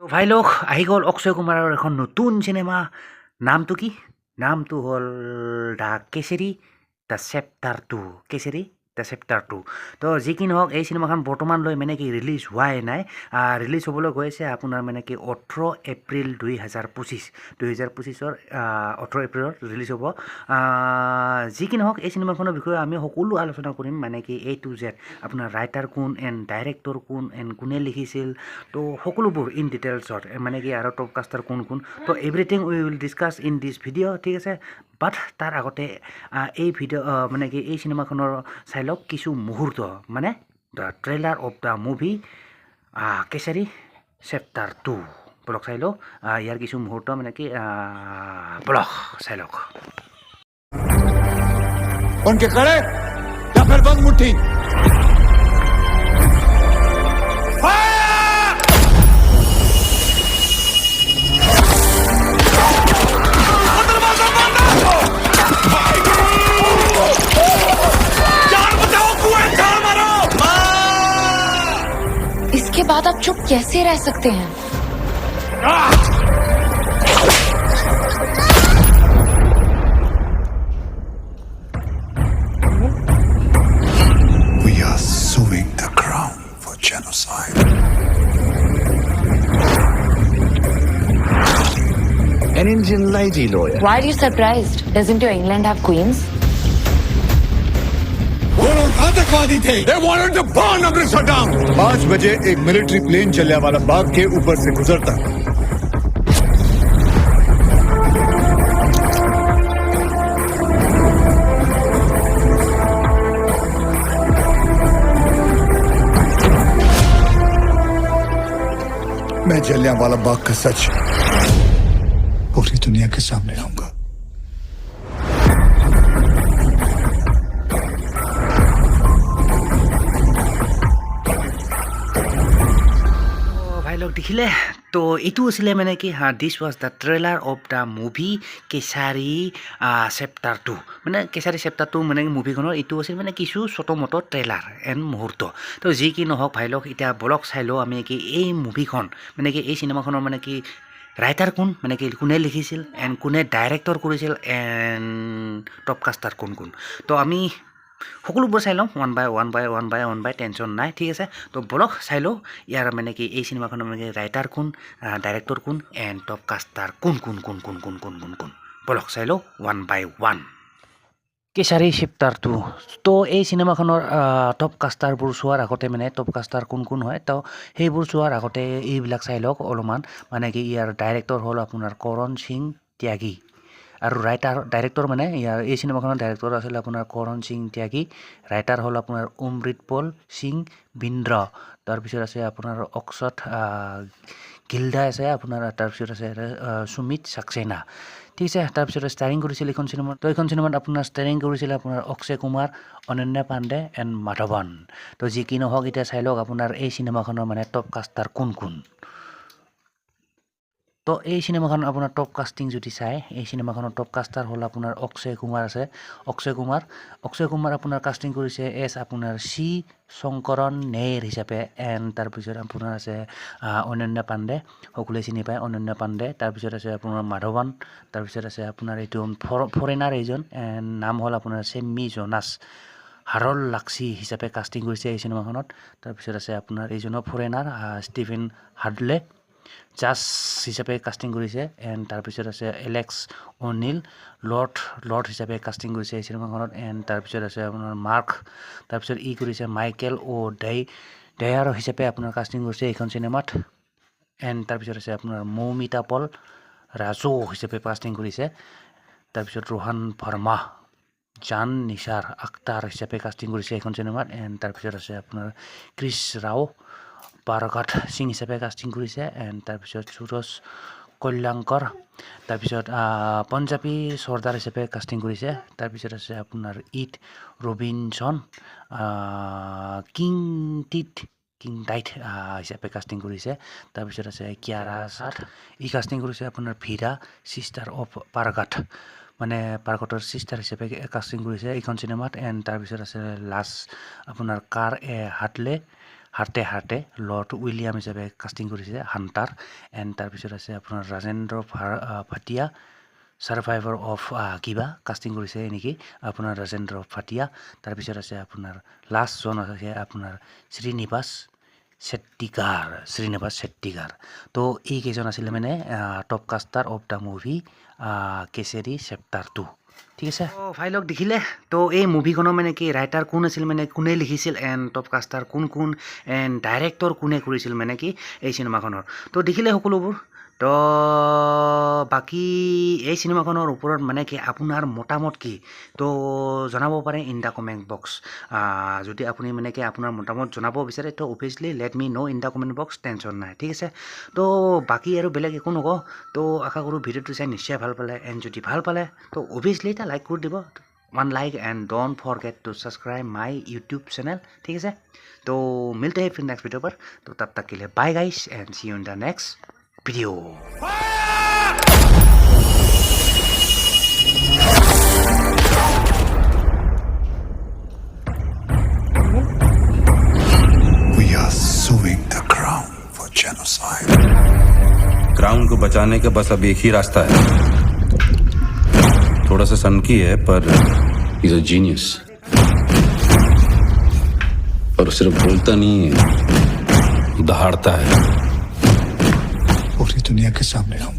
তো ভাই লোক আহি গ'ল অক্ষয় কুমাৰৰ এখন নতুন চিনেমা নামটো কি নামটো হ'ল the Kesari the chapter 2 Kesari the chapter 2 তো যি কি নহওক এই চিনেমাখন বৰ্তমানলৈ মানে কি ৰিলিজ হোৱাই নাই ৰিলিজ হ'বলৈ গৈ আছে আপোনাৰ মানে কি 18 এপ্ৰিল 2025 এপ্ৰিলত ৰিলিজ হ'ব যি কি নহওক এই চিনেমাখনৰ বিষয়ে আমি সকলো আলোচনা কৰিম মানে কি A to Z আপোনাৰ ৰাইটাৰ কোন এণ্ড ডাইৰেক্টৰ কোন এণ্ড কোনে লিখিছিল তো সকলোবোৰ ইন ডিটেইলছত মানে কি আৰু টপ কাষ্টাৰ কোন কোন তো everything we will discuss in this video' ঠিক আছে বাট তাৰ আগতে এই ভিডিঅ' মানে কি এই চিনেমাখনৰ চাই লওক কিছু মুহূৰ্ত মানে the trailer of the movie Kesari chapter 2 blog চাই লওক ইয়াৰ কিছু মুহূৰ্ত মানে কি ব্লগ চাই লওক उनके खड़े या फिर बंद मुट्ठी इसके बाद आप चुप कैसे रह सकते हैं? We are suing the crown for genocide. An Indian lady lawyer. Why are you surprised? Doesn't your England have queens? वो लोग आतंकवादी थे. They wanted to burn Amritsar down. 5 बजे एक मिलिट्री प्लेन जलियांवाला बाग के ऊपर से गुजरता. मैं जलियांवाला बाग का सच पूरी दुनिया के सामने लाऊंगा. ভাই লোক দেখিলে তো এইটো আছিলে মানে কি this was the trailer of the movie Kesari chapter 2 মানে কেচাৰী চেপ্টাৰ 2 মানে মুভিখনৰ এইটো আছিল মানে কিছু ছোটো মোটো ট্ৰেইলাৰ এণ্ড মুহূৰ্ত তো যি কি নহওক ভাই লোক এতিয়া ব্লগ চাই লওঁ আমি কি এই মুভিখন মানে কি এই চিনেমাখনৰ মানে কি ৰাইটাৰ কোন মানে কি কোনে লিখিছিল এণ্ড কোনে ডাইৰেক্টৰ কৰিছিল এণ্ড টপ কাষ্টাৰ কোন কোন তো আমি সকলোবোৰ চাই লওঁ ওৱান বাই টেনশ্যন নাই ঠিক আছে তো ব্লগ চাই লওঁ ইয়াৰ মানে কি এই চিনেমাখনৰ মানে ৰাইটাৰ কোন ডাইৰেক্টৰ কোন এণ্ড টপ কাষ্টাৰ কোন কোন কোন কোন কোন কোন কোন কোন ব্লগ চাই লওঁ ওৱান বাই ওৱান কেচাৰী চেপ্টাৰ 2 তো এই চিনেমাখনৰ টপ কাষ্টাৰবোৰ চোৱাৰ আগতে মানে টপ কাষ্টাৰ কোন কোন হয় তো সেইবোৰ চোৱাৰ আগতে এইবিলাক চাই লওক অলপমান মানে কি ইয়াৰ ডাইৰেক্টৰ হ'ল আপোনাৰ কৰণ সিং ত্যাগী আৰু ডাইৰেক্টৰ মানে ইয়াৰ এই চিনেমাখনৰ ডাইৰেক্টৰ আছিল আপোনাৰ কৰণ সিং ত্যাগী ৰাইটাৰ হ'ল আপোনাৰ অমৃতপল সিং বিন্দ্ৰ তাৰপিছত আছে আপোনাৰ অক্ষত গিল্ডা আছে আপোনাৰ তাৰপিছত আছে সুমিত সাক্সেনা ঠিক আছে তাৰপিছত ষ্টাৰিং কৰিছিল এইখন চিনেমাত তো এইখন চিনেমাত আপোনাৰ ষ্টাৰিং কৰিছিল আপোনাৰ অক্ষয় কুমাৰ অনন্যা পাণ্ডে এণ্ড মাধৱন তো যি কি নহওক এতিয়া চাই লওক আপোনাৰ এই চিনেমাখনৰ মানে টপ কাষ্টাৰ কোন কোন তো এই চিনেমাখন আপোনাৰ টপ কাষ্টিং যদি চাই এই চিনেমাখনৰ টপ কাষ্টাৰ হ'ল আপোনাৰ অক্ষয় কুমাৰ আছে অক্ষয় কুমাৰ আপোনাৰ কাষ্টিং কৰিছে এছ আপোনাৰ চি শংকৰণ নেৰ হিচাপে এণ্ড তাৰপিছত আপোনাৰ আছে অনন্যা পাণ্ডে সকলোৱে চিনি পায় অনন্যা পাণ্ডে তাৰপিছত আছে আপোনাৰ মাধৱন তাৰপিছত আছে আপোনাৰ এইটো ফৰেনাৰ এইজন এণ্ড নাম হ'ল আপোনাৰ চেম্মি জোনাছ হাৰল লাক্সি হিচাপে কাষ্টিং কৰিছে এই চিনেমাখনত তাৰপিছত আছে আপোনাৰ এইজনো ফৰেনাৰ ষ্টিফেন হাৰ্ডলে জাজ হিচাপে কাষ্টিং কৰিছে এণ্ড তাৰপিছত আছে এলেক্স অ'নিল লৰ্ড হিচাপে কাষ্টিং কৰিছে এই চিনেমাখনত এণ্ড তাৰপিছত আছে আপোনাৰ মাৰ্ক তাৰপিছত কৰিছে মাইকেল ডেয়াৰ হিচাপে আপোনাৰ কাষ্টিং কৰিছে এইখন চিনেমাত এণ্ড তাৰপিছত আছে আপোনাৰ মৌমিতা পল ৰাজু হিচাপে কাষ্টিং কৰিছে তাৰপিছত ৰোহান ভাৰ্মা জান নিচাৰ আখতাৰ হিচাপে কাষ্টিং কৰিছে এইখন চিনেমাত এণ্ড তাৰপিছত আছে আপোনাৰ ক্ৰিছ ৰাও পাৰঘাট সিং হিচাপে কাষ্টিং কৰিছে এণ্ড তাৰপিছত সুৰজ কল্যাণকৰ তাৰপিছত পঞ্জাবী চৰ্দাৰ হিচাপে কাষ্টিং কৰিছে তাৰপিছত আছে আপোনাৰ ৰবিনছন কিং টাইট হিচাপে কাষ্টিং কৰিছে তাৰপিছত আছে কিয়াৰা সাথ কাষ্টিং কৰিছে আপোনাৰ ভিৰা চিষ্টাৰ অফ পাৰঘাট মানে পাৰ্কটৰ চিষ্টাৰ হিচাপে কাষ্টিং কৰিছে এইখন চিনেমাত এণ্ড তাৰপিছত আছে লাষ্ট আপোনাৰ কাৰ হাটলে হাৰ্টে হাৰ্টে লৰ্ড উইলিয়াম হিচাপে কাষ্টিং কৰিছে হাণ্টাৰ এণ্ড তাৰপিছত আছে আপোনাৰ ৰাজেন্দ্ৰ ভাটিয়া ছাৰ্ভাইভাৰ অফ কিবা কাষ্টিং কৰিছে নেকি আপোনাৰ ৰাজেন্দ্ৰ ভাটিয়া তাৰপিছত আছে আপোনাৰ লাষ্টজন আছে আপোনাৰ শ্ৰীনিবাস ছেট্টিগাৰ তো এইকেইজন আছিলে মানে top caster of the movie Kesari chapter 2 ঠিক আছে ফাইলক দেখিলে তো এই মুভিখনৰ মানে কি ৰাইটাৰ কোন আছিল মানে কোনে লিখিছিল এণ্ড টপ কাষ্টাৰ কোন এণ্ড ডাইৰেক্টৰ কোনে কৰিছিল মানে কি এই চিনেমাখনৰ তো দেখিলে সকলোবোৰ তো বাকী এই চিনেমাখনৰ ওপৰত মানে কি আপোনাৰ মতামত কি তো জনাব পাৰে ইন দ্য কমেণ্ট বক্স যদি আপুনি মানে কি আপোনাৰ মতামত জনাব বিচাৰে তো অভিয়াছলি let me know' in the comment box tension নাই ঠিক আছে তো বাকী আৰু বেলেগ একো নকওঁ তো আশা কৰোঁ ভিডিঅ'টো চাই নিশ্চয় ভাল পালে এণ্ড যদি ভাল পালে তো অভিয়াছলি এটা লাইক কৰি দিব one like and don't forget to subscribe my YouTube channel ठीक है तो मिलते हैं फिर नेक्स्ट वीडियो पर तो तब तक के लिए bye guys and see you in the next video We are suing the crown for genocide. Crown को बचाने का बस अब एक ही रास्ता है थोड़ा सा सनकी है पर इज अ जीनियस और सिर्फ बोलता नहीं है दहाड़ता है पूरी दुनिया के सामने हम